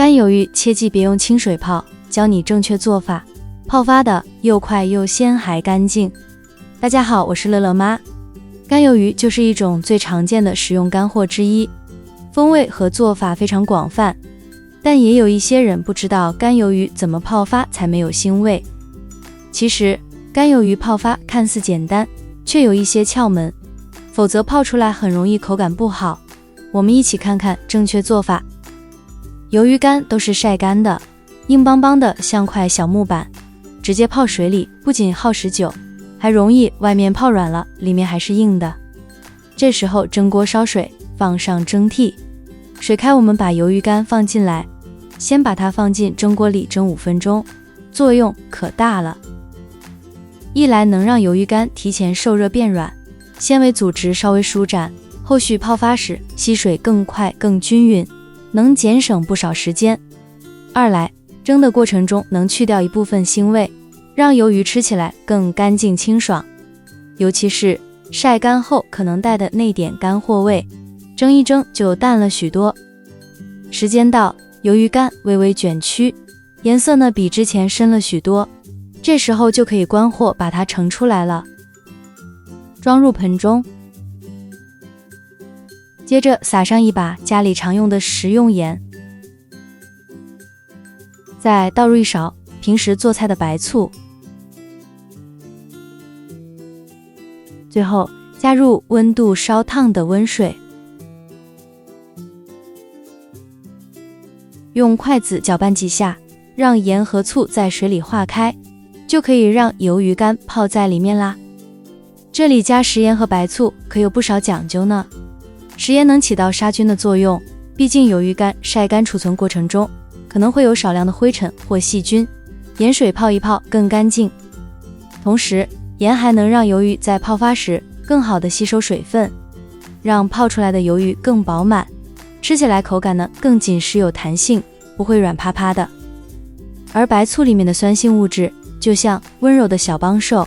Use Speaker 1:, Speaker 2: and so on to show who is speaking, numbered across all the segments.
Speaker 1: 干鱿鱼切记别用清水泡，教你正确做法，泡发的又快又鲜还干净。大家好，我是乐乐妈。干鱿鱼就是一种最常见的食用干货之一，风味和做法非常广泛，但也有一些人不知道干鱿鱼怎么泡发才没有腥味。其实干鱿鱼泡发看似简单，却有一些窍门，否则泡出来很容易口感不好。我们一起看看正确做法。鱿鱼干都是晒干的，硬邦邦的像块小木板，直接泡水里不仅耗时久，还容易外面泡软了，里面还是硬的。这时候蒸锅烧水，放上蒸屉，水开我们把鱿鱼干放进来，先把它放进蒸锅里蒸5分钟，作用可大了。一来能让鱿鱼干提前受热变软，纤维组织稍微舒展，后续泡发时吸水更快更均匀，能节省不少时间。二来蒸的过程中能去掉一部分腥味，让鱿鱼吃起来更干净清爽，尤其是晒干后可能带的那点干货味，蒸一蒸就淡了许多。时间到，鱿鱼干微微卷曲，颜色呢比之前深了许多，这时候就可以关火把它盛出来了，装入盆中。接着撒上一把家里常用的食用盐，再倒入一勺平时做菜的白醋，最后加入温度稍烫的温水，用筷子搅拌几下，让盐和醋在水里化开，就可以让鱿鱼干泡在里面啦。这里加食盐和白醋可有不少讲究呢。食盐能起到杀菌的作用，毕竟鱿鱼干晒干储存过程中可能会有少量的灰尘或细菌，盐水泡一泡更干净。同时盐还能让鱿鱼在泡发时更好的吸收水分，让泡出来的鱿鱼更饱满，吃起来口感呢更紧实有弹性，不会软趴趴的。而白醋里面的酸性物质就像温柔的小帮手，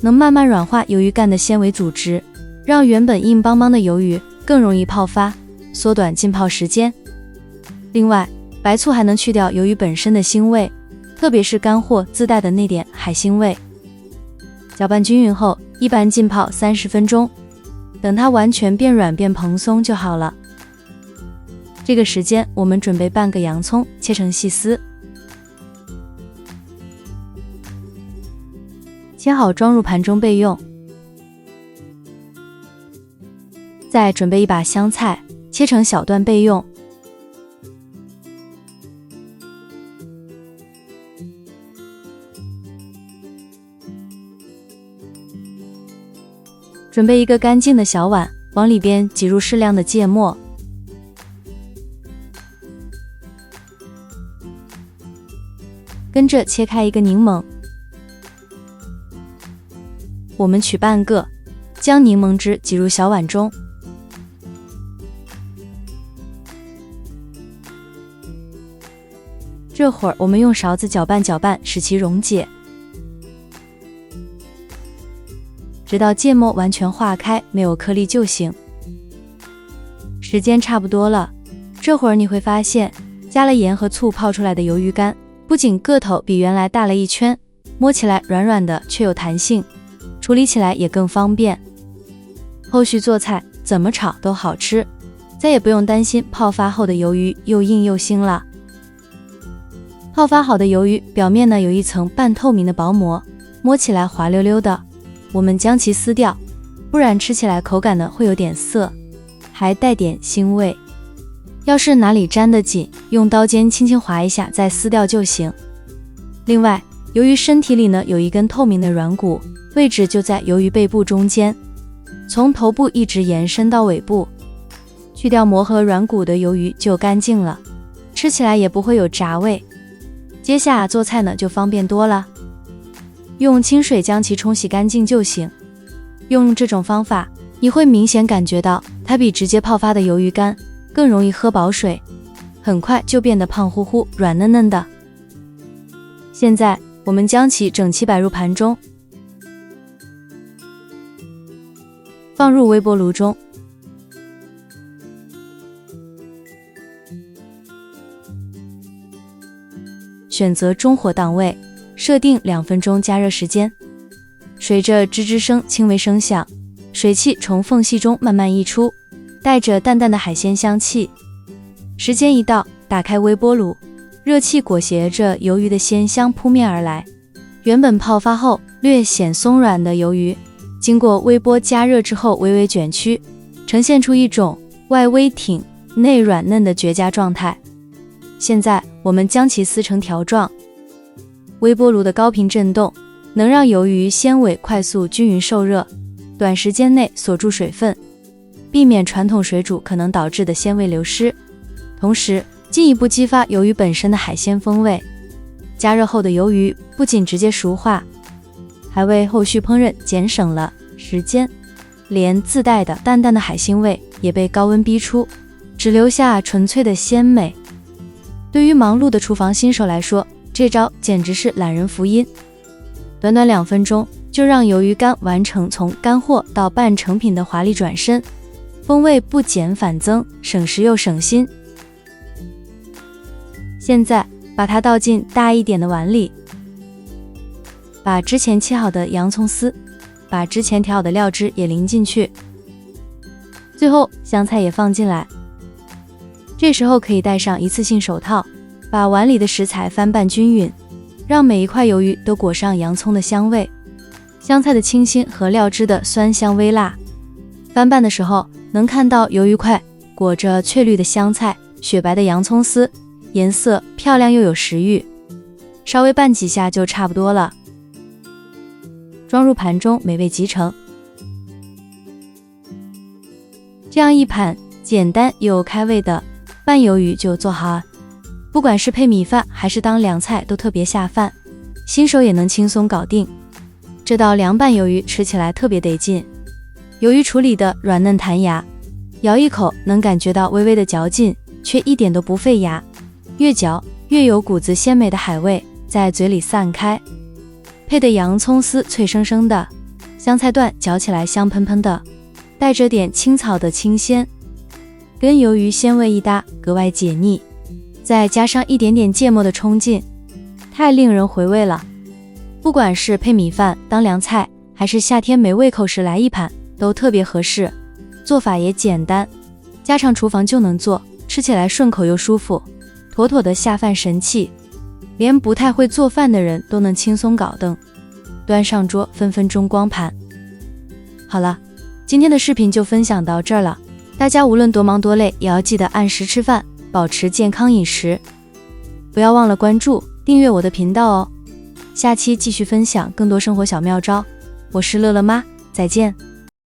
Speaker 1: 能慢慢软化鱿鱼干的纤维组织，让原本硬邦邦的鱿鱼更容易泡发，缩短浸泡时间。另外，白醋还能去掉鱿鱼本身的腥味，特别是干货自带的那点海腥味。搅拌均匀后，一般浸泡30分钟，等它完全变软变蓬松就好了。这个时间我们准备半个洋葱，切成细丝，切好装入盘中备用。再准备一把香菜，切成小段备用。准备一个干净的小碗，往里边挤入适量的芥末，跟着切开一个柠檬，我们取半个，将柠檬汁挤入小碗中，这会儿我们用勺子搅拌搅拌，使其溶解，直到芥末完全化开，没有颗粒就行。时间差不多了，这会儿你会发现，加了盐和醋泡出来的鱿鱼干，不仅个头比原来大了一圈，摸起来软软的却有弹性，处理起来也更方便。后续做菜怎么炒都好吃，再也不用担心泡发后的鱿鱼又硬又腥了。泡发好的鱿鱼表面呢有一层半透明的薄膜，摸起来滑溜溜的，我们将其撕掉，不然吃起来口感呢会有点涩，还带点腥味。要是哪里粘得紧，用刀尖轻轻划一下再撕掉就行。另外，鱿鱼身体里呢有一根透明的软骨，位置就在鱿鱼背部中间，从头部一直延伸到尾部，去掉膜和软骨的鱿鱼就干净了，吃起来也不会有炸味。接下做菜呢就方便多了，用清水将其冲洗干净就行。用这种方法，你会明显感觉到它比直接泡发的鱿鱼干更容易喝饱水，很快就变得胖乎乎、软嫩嫩的。现在我们将其整齐摆入盘中，放入微波炉中。选择中火档位，设定2分钟加热时间。随着吱吱声轻微声响，水汽从缝隙中慢慢溢出，带着淡淡的海鲜香气。时间一到，打开微波炉，热气裹挟着鱿鱼的鲜香扑面而来。原本泡发后略显松软的鱿鱼，经过微波加热之后微微卷曲，呈现出一种外微挺、内软嫩的绝佳状态。现在我们将其撕成条状，微波炉的高频震动能让鱿鱼纤维快速均匀受热，短时间内锁住水分，避免传统水煮可能导致的鲜味流失，同时进一步激发鱿鱼本身的海鲜风味。加热后的鱿鱼不仅直接熟化，还为后续烹饪节省了时间，连自带的淡淡的海腥味也被高温逼出，只留下纯粹的鲜美。对于忙碌的厨房新手来说，这招简直是懒人福音。短短2分钟就让鱿鱼干完成从干货到半成品的华丽转身，风味不减反增，省时又省心。现在把它倒进大一点的碗里，把之前切好的洋葱丝，把之前调好的料汁也淋进去，最后香菜也放进来。这时候可以戴上一次性手套，把碗里的食材翻拌均匀，让每一块鱿鱼都裹上洋葱的香味，香菜的清新和料汁的酸香微辣。翻拌的时候能看到鱿鱼块裹着翠绿的香菜，雪白的洋葱丝，颜色漂亮又有食欲。稍微拌几下就差不多了，装入盘中美味集成。这样一盘简单又开胃的拌鱿鱼就做好了，不管是配米饭还是当凉菜都特别下饭，新手也能轻松搞定。这道凉拌鱿鱼吃起来特别得劲，鱿鱼处理的软嫩弹牙，咬一口能感觉到微微的嚼劲，却一点都不费牙，越嚼越有股子鲜美的海味在嘴里散开，配的洋葱丝脆生生的，香菜段嚼起来香喷喷的，带着点青草的清鲜，跟鱿鱼鲜味一搭，格外解腻，再加上一点点芥末的冲劲，太令人回味了。不管是配米饭当凉菜，还是夏天没胃口时来一盘，都特别合适。做法也简单，家常厨房就能做，吃起来顺口又舒服，妥妥的下饭神器，连不太会做饭的人都能轻松搞定，端上桌分分钟光盘。好了，今天的视频就分享到这儿了，大家无论多忙多累，也要记得按时吃饭，保持健康饮食。不要忘了关注订阅我的频道哦，下期继续分享更多生活小妙招。我是乐乐妈，再见。